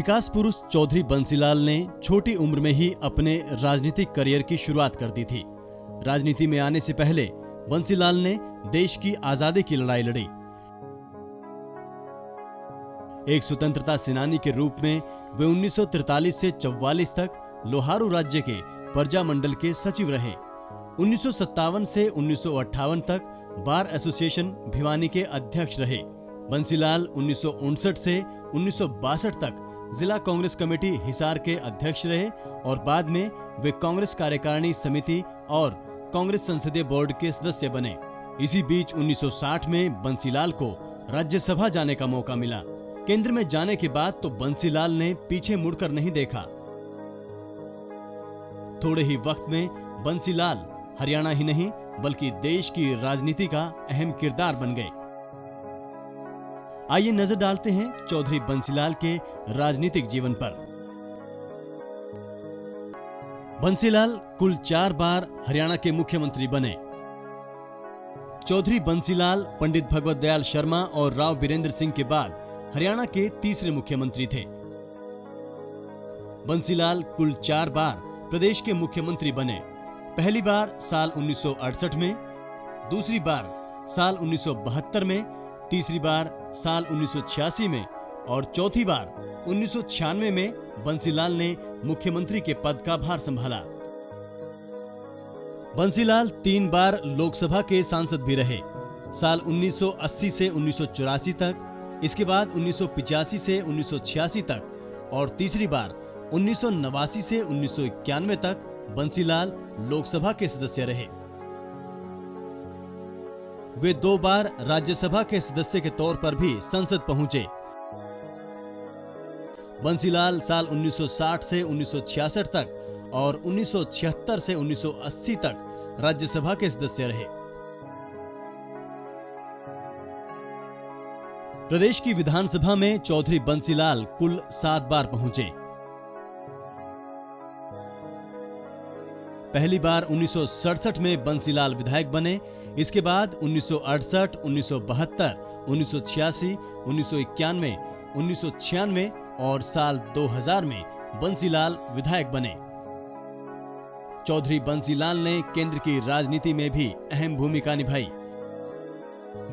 विकास पुरुष चौधरी बंसीलाल ने छोटी उम्र में ही अपने राजनीतिक करियर की शुरुआत कर दी थी। राजनीति में आने से पहले बंसीलाल ने देश की आजादी की लड़ाई लड़ी। एक स्वतंत्रता सेनानी के रूप में वे 1943 से 44 तक लोहारू राज्य के प्रजा मंडल के सचिव रहे। 1957 से 1958 तक बार एसोसिएशन भिवानी के अध्यक्ष रहे। बंसीलाल 1959 से 1962 तक जिला कांग्रेस कमेटी हिसार के अध्यक्ष रहे और बाद में वे कांग्रेस कार्यकारिणी समिति और कांग्रेस संसदीय बोर्ड के सदस्य बने। इसी बीच 1960 में बंसीलाल को राज्यसभा जाने का मौका मिला। केंद्र में जाने के बाद तो बंसीलाल ने पीछे मुड़कर नहीं देखा। थोड़े ही वक्त में बंसीलाल हरियाणा ही नहीं बल्कि देश की राजनीति का अहम किरदार बन गए। आइए नजर डालते हैं चौधरी बंसीलाल के राजनीतिक जीवन पर। बंसीलाल कुल 4 बार हरियाणा के मुख्यमंत्री बने। चौधरी बंसीलाल पंडित भगवत दयाल शर्मा और राव बीरेंद्र सिंह के बाद हरियाणा के तीसरे मुख्यमंत्री थे। बंसीलाल कुल 4 बार प्रदेश के मुख्यमंत्री बने। पहली बार साल 1968 में, दूसरी बार साल 1972 में, तीसरी बार साल 1986 में और चौथी बार 1996 में बंसीलाल ने मुख्यमंत्री के पद का भार संभाला। बंसीलाल 3 बार लोकसभा के सांसद भी रहे। साल 1980 से 1984 तक, इसके बाद 1985 से 1986 तक और तीसरी बार 1989 से 1991 तक बंसीलाल लोकसभा के सदस्य रहे। वे 2 बार राज्यसभा के सदस्य के तौर पर भी संसद पहुंचे। बंसीलाल साल 1960 से 1966 तक और 1976 से 1980 तक राज्यसभा के सदस्य रहे। प्रदेश की विधानसभा में चौधरी बंसीलाल कुल 7 बार पहुंचे। पहली बार 1967 में बंसीलाल विधायक बने। इसके बाद 1968, 1972, 1986, 1991, 1996 और साल 2000 में बंसीलाल विधायक बने। चौधरी बंसीलाल ने केंद्र की राजनीति में भी अहम भूमिका निभाई।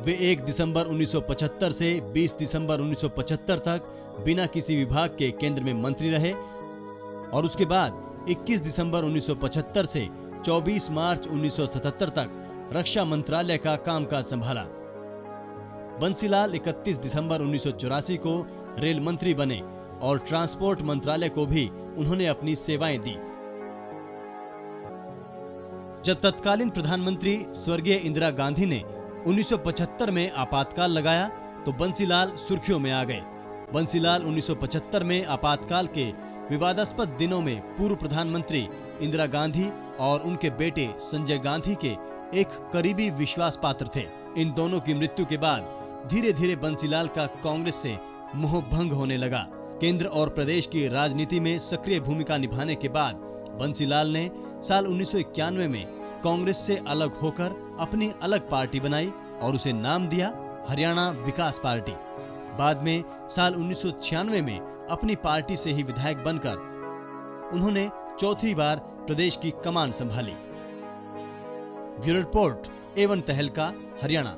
वे 1 दिसंबर 1975 से 20 दिसंबर 1975 तक बिना किसी विभाग के केंद्र में मंत्री रहे और उसके बाद 21 दिसंबर 1975 से 24 मार्च 1977 तक रक्षा मंत्रालय का कामकाज संभाला। बंसीलाल 31 दिसंबर 1984 को रेल मंत्री बने और ट्रांसपोर्ट मंत्रालय को भी उन्होंने अपनी सेवाएं दी। जब तत्कालीन प्रधानमंत्री स्वर्गीय इंदिरा गांधी ने 1975 में आपातकाल लगाया तो बंसीलाल सुर्खियों में आ गए। बंसीलाल 1975 में आपातकाल के विवादास्पद दिनों में पूर्व प्रधानमंत्री इंदिरा गांधी और उनके बेटे संजय गांधी के एक करीबी विश्वास पात्र थे। इन दोनों की मृत्यु के बाद धीरे धीरे बंसीलाल का कांग्रेस से मोहभंग होने लगा। केंद्र और प्रदेश की राजनीति में सक्रिय भूमिका निभाने के बाद बंसीलाल ने साल 1991 में कांग्रेस से अलग होकर अपनी अलग पार्टी बनाई और उसे नाम दिया हरियाणा विकास पार्टी। बाद में साल 1996 में अपनी पार्टी से ही विधायक बनकर उन्होंने चौथी बार प्रदेश की कमान संभाली। ब्यूरो रिपोर्ट, A1 तहलका, हरियाणा।